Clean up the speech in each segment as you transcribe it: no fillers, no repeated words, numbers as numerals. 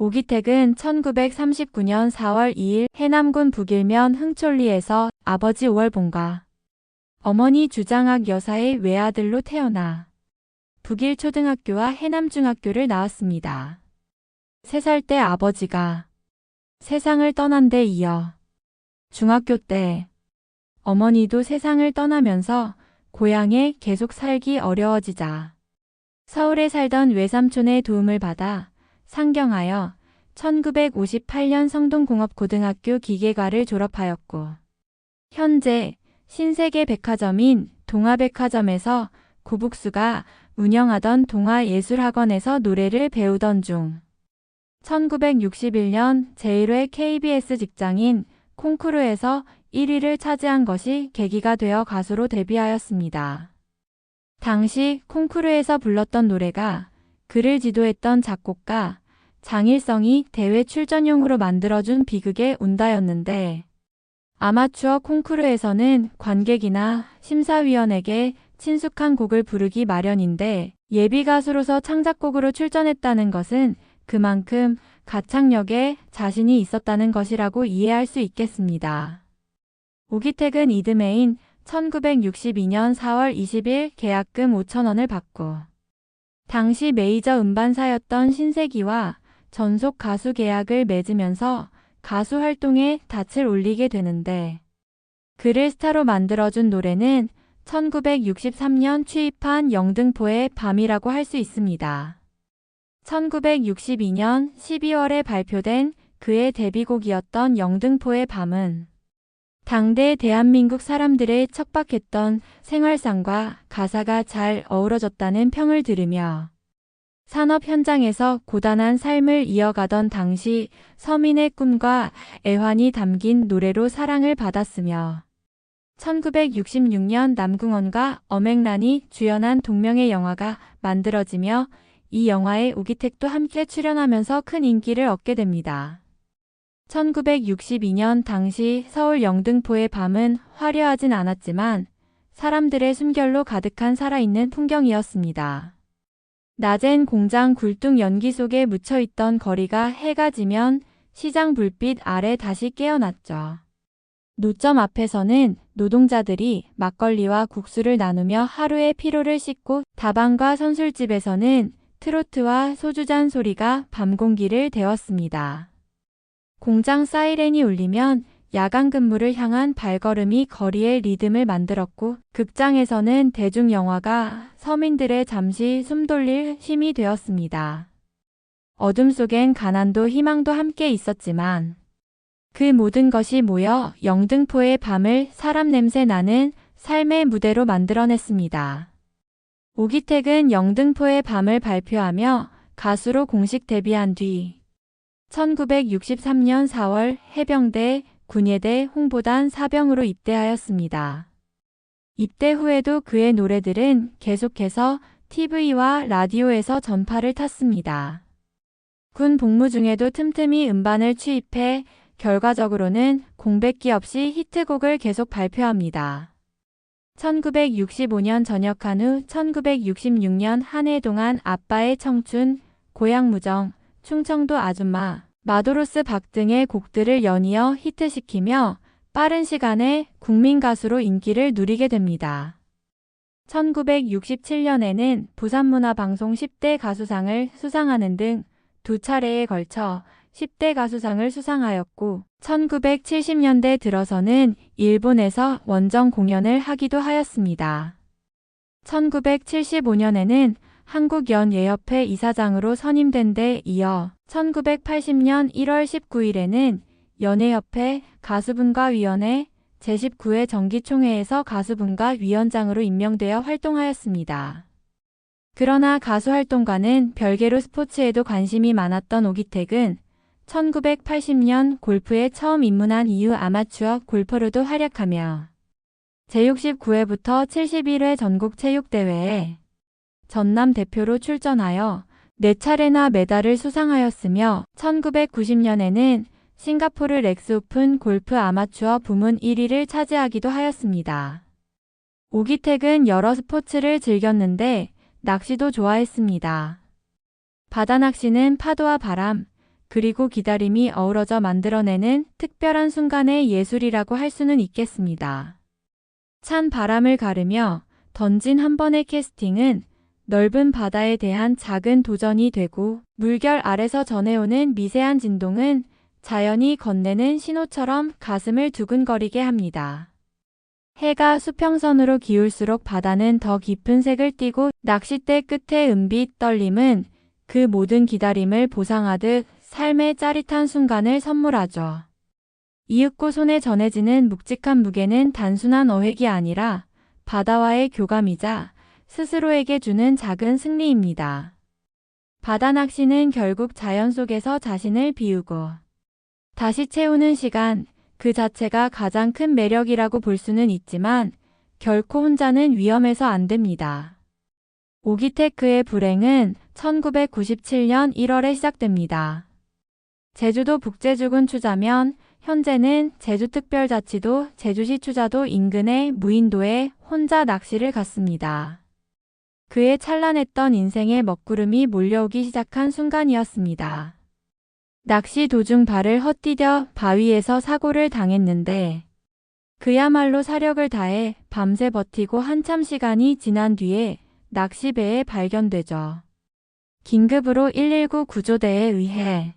오기택은 1939년 4월 2일 해남군 북일면 흥촌리에서 아버지 오월봉과 어머니 주장학 여사의 외아들로 태어나 북일초등학교와 해남중학교를 나왔습니다. 3살 때 아버지가 세상을 떠난 데 이어 중학교 때 어머니도 세상을 떠나면서 고향에 계속 살기 어려워지자 서울에 살던 외삼촌의 도움을 받아 상경하여 1958년 성동공업고등학교 기계과를 졸업하였고 현재 신세계백화점인 동아백화점에서 고북수가 운영하던 동아예술학원에서 노래를 배우던 중 1961년 제1회 KBS 직장인 콩쿠르에서 1위를 차지한 것이 계기가 되어 가수로 데뷔하였습니다. 당시 콩쿠르에서 불렀던 노래가 그를 지도했던 작곡가 장일성이 대회 출전용으로 만들어준 비극의 운다였는데 아마추어 콩쿠르에서는 관객이나 심사위원에게 친숙한 곡을 부르기 마련인데 예비 가수로서 창작곡으로 출전했다는 것은 그만큼 가창력에 자신이 있었다는 것이라고 이해할 수 있겠습니다. 오기택은 이듬해인 1962년 4월 20일 계약금 5,000원을 받고 당시 메이저 음반사였던 신세기와 전속 가수 계약을 맺으면서 가수 활동에 닻을 올리게 되는데 그를 스타로 만들어준 노래는 1963년 취입한 영등포의 밤이라고 할 수 있습니다. 1962년 12월에 발표된 그의 데뷔곡이었던 영등포의 밤은 당대 대한민국 사람들의 척박했던 생활상과 가사가 잘 어우러졌다는 평을 들으며 산업 현장에서 고단한 삶을 이어가던 당시 서민의 꿈과 애환이 담긴 노래로 사랑을 받았으며 1966년 남궁원과 엄앵란이 주연한 동명의 영화가 만들어지며 이 영화에 오기택도 함께 출연하면서 큰 인기를 얻게 됩니다. 1962년 당시 서울 영등포의 밤은 화려하진 않았지만 사람들의 숨결로 가득한 살아있는 풍경이었습니다. 낮엔 공장 굴뚝 연기 속에 묻혀있던 거리가 해가 지면 시장 불빛 아래 다시 깨어났죠. 노점 앞에서는 노동자들이 막걸리와 국수를 나누며 하루의 피로를 씻고 다방과 선술집에서는 트로트와 소주잔 소리가 밤 공기를 데웠습니다. 공장 사이렌이 울리면 야간 근무를 향한 발걸음이 거리의 리듬을 만들었고 극장에서는 대중영화가 서민들의 잠시 숨 돌릴 쉼이 되었습니다. 어둠 속엔 가난도 희망도 함께 있었지만 그 모든 것이 모여 영등포의 밤을 사람 냄새 나는 삶의 무대로 만들어냈습니다. 오기택은 영등포의 밤을 발표하며 가수로 공식 데뷔한 뒤 1963년 4월 해병대 군예대 홍보단 사병으로 입대하였습니다. 입대 후에도 그의 노래들은 계속해서 TV와 라디오에서 전파를 탔습니다. 군 복무 중에도 틈틈이 음반을 취입해 결과적으로는 공백기 없이 히트곡을 계속 발표합니다. 1965년 전역한 후 1966년 한 해 동안 아빠의 청춘, 고향무정, 충청도 아줌마, 마도로스 박 등의 곡들을 연이어 히트시키며 빠른 시간에 국민 가수로 인기를 누리게 됩니다. 1967년에는 부산문화방송 10대 가수상을 수상하는 등 2차례에 걸쳐 10대 가수상을 수상하였고 1970년대 들어서는 일본에서 원정 공연을 하기도 하였습니다. 1975년에는 한국연예협회 이사장으로 선임된 데 이어 1980년 1월 19일에는 연예협회 가수분과위원회 제19회 정기총회에서 가수분과위원장으로 임명되어 활동하였습니다. 그러나 가수 활동과는 별개로 스포츠에도 관심이 많았던 오기택은 1980년 골프에 처음 입문한 이후 아마추어 골퍼로도 활약하며 제69회부터 71회 전국체육대회에 전남 대표로 출전하여 4차례나 메달을 수상하였으며 1990년에는 싱가포르 렉스 오픈 골프 아마추어 부문 1위를 차지하기도 하였습니다. 오기택은 여러 스포츠를 즐겼는데 낚시도 좋아했습니다. 바다낚시는 파도와 바람, 그리고 기다림이 어우러져 만들어내는 특별한 순간의 예술이라고 할 수는 있겠습니다. 찬 바람을 가르며 던진 한 번의 캐스팅은 넓은 바다에 대한 작은 도전이 되고, 물결 아래서 전해오는 미세한 진동은 자연이 건네는 신호처럼 가슴을 두근거리게 합니다. 해가 수평선으로 기울수록 바다는 더 깊은 색을 띠고, 낚싯대 끝의 은빛 떨림은 그 모든 기다림을 보상하듯 삶의 짜릿한 순간을 선물하죠. 이윽고 손에 전해지는 묵직한 무게는 단순한 어획이 아니라 바다와의 교감이자 스스로에게 주는 작은 승리입니다. 바다 낚시는 결국 자연 속에서 자신을 비우고 다시 채우는 시간, 그 자체가 가장 큰 매력이라고 볼 수는 있지만 결코 혼자는 위험해서 안 됩니다. 오기테크의 불행은 1997년 1월에 시작됩니다. 제주도 북제주군 추자면, 현재는 제주특별자치도 제주시 추자도 인근의 무인도에 혼자 낚시를 갔습니다. 그의 찬란했던 인생의 먹구름이 몰려오기 시작한 순간이었습니다. 낚시 도중 발을 헛디뎌 바위에서 사고를 당했는데, 그야말로 사력을 다해 밤새 버티고 한참 시간이 지난 뒤에 낚시배에 발견되죠. 긴급으로 119 구조대에 의해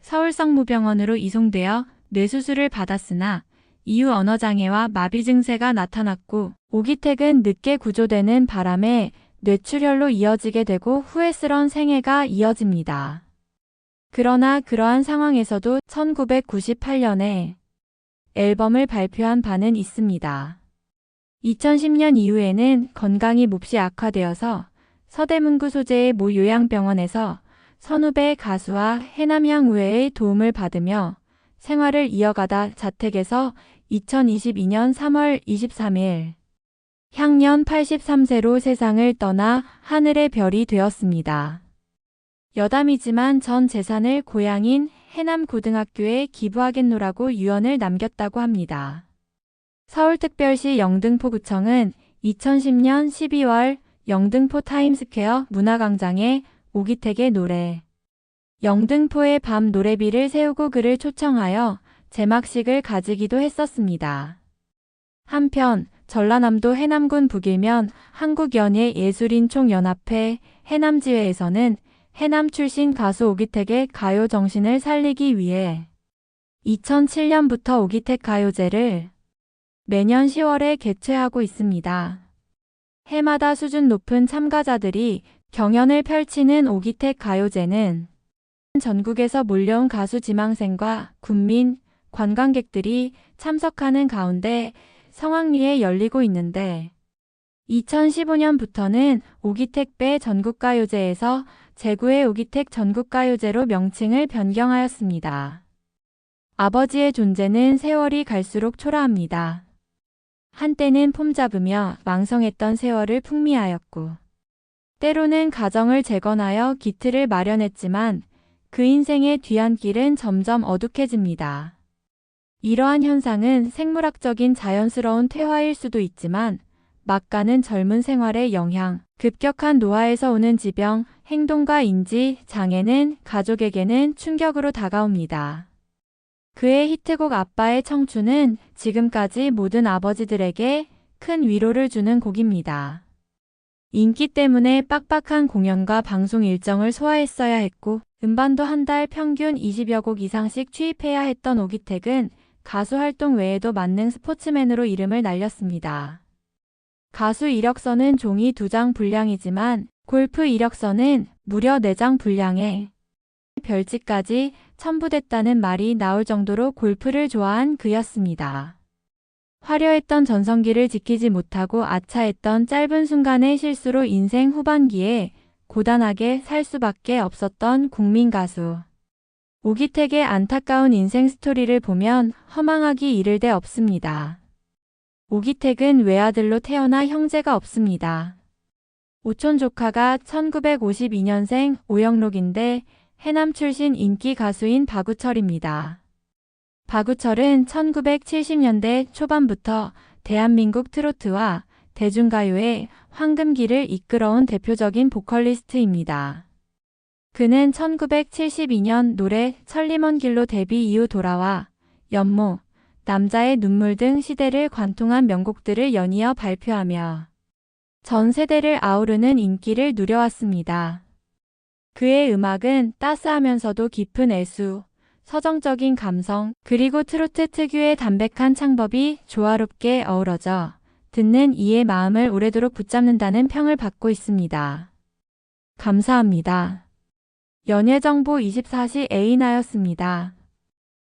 서울성모병원으로 이송되어 뇌수술을 받았으나 이후 언어장애와 마비 증세가 나타났고, 오기택은 늦게 구조되는 바람에 뇌출혈로 이어지게 되고 후회스러운 생애가 이어집니다. 그러나 그러한 상황에서도 1998년에 앨범을 발표한 바는 있습니다. 2010년 이후에는 건강이 몹시 악화되어서 서대문구 소재의 모 요양병원에서 선후배 가수와 해남향 우회의 도움을 받으며 생활을 이어가다 자택에서 2022년 3월 23일 향년 83세로 세상을 떠나 하늘의 별이 되었습니다. 여담이지만 전 재산을 고향인 해남고등학교에 기부하겠노라고 유언을 남겼다고 합니다. 서울특별시 영등포구청은 2010년 12월 영등포 타임스퀘어 문화광장에 오기택의 노래 영등포의 밤 노래비를 세우고 그를 초청하여 제막식을 가지기도 했었습니다. 한편 전라남도 해남군 북일면 한국연예예술인총연합회 해남지회에서는 해남 출신 가수 오기택의 가요 정신을 살리기 위해 2007년부터 오기택 가요제를 매년 10월에 개최하고 있습니다. 해마다 수준 높은 참가자들이 경연을 펼치는 오기택 가요제는 전국에서 몰려온 가수 지망생과 군민, 관광객들이 참석하는 가운데 성황리에 열리고 있는데, 2015년부터는 오기택배 전국가요제에서 제9회 오기택 전국가요제로 명칭을 변경하였습니다. 아버지의 존재는 세월이 갈수록 초라합니다. 한때는 폼 잡으며 왕성했던 세월을 풍미하였고, 때로는 가정을 재건하여 기틀을 마련했지만 그 인생의 뒤안길은 점점 어둑해집니다. 이러한 현상은 생물학적인 자연스러운 퇴화일 수도 있지만 막가는 젊은 생활의 영향, 급격한 노화에서 오는 지병, 행동과 인지, 장애는 가족에게는 충격으로 다가옵니다. 그의 히트곡 아빠의 청춘은 지금까지 모든 아버지들에게 큰 위로를 주는 곡입니다. 인기 때문에 빡빡한 공연과 방송 일정을 소화했어야 했고, 음반도 한 달 평균 20여 곡 이상씩 취입해야 했던 오기택은 가수 활동 외에도 만능 스포츠맨으로 이름을 날렸습니다. 가수 이력서는 종이 2장 분량이지만 골프 이력서는 무려 4장 분량에 별지까지 첨부됐다는 말이 나올 정도로 골프를 좋아한 그였습니다. 화려했던 전성기를 지키지 못하고 아차했던 짧은 순간의 실수로 인생 후반기에 고단하게 살 수밖에 없었던 국민 가수. 오기택의 안타까운 인생 스토리를 보면 허망하기 이를 데 없습니다. 오기택은 외아들로 태어나 형제가 없습니다. 오촌 조카가 1952년생 오영록인데 해남 출신 인기 가수인 박우철입니다. 박우철은 1970년대 초반부터 대한민국 트로트와 대중가요의 황금기를 이끌어온 대표적인 보컬리스트입니다. 그는 1972년 노래 천리먼 길로 데뷔 이후 돌아와 연모, 남자의 눈물 등 시대를 관통한 명곡들을 연이어 발표하며 전 세대를 아우르는 인기를 누려왔습니다. 그의 음악은 따스하면서도 깊은 애수, 서정적인 감성, 그리고 트로트 특유의 담백한 창법이 조화롭게 어우러져 듣는 이의 마음을 오래도록 붙잡는다는 평을 받고 있습니다. 감사합니다. 연예정보 24시 에이나였습니다.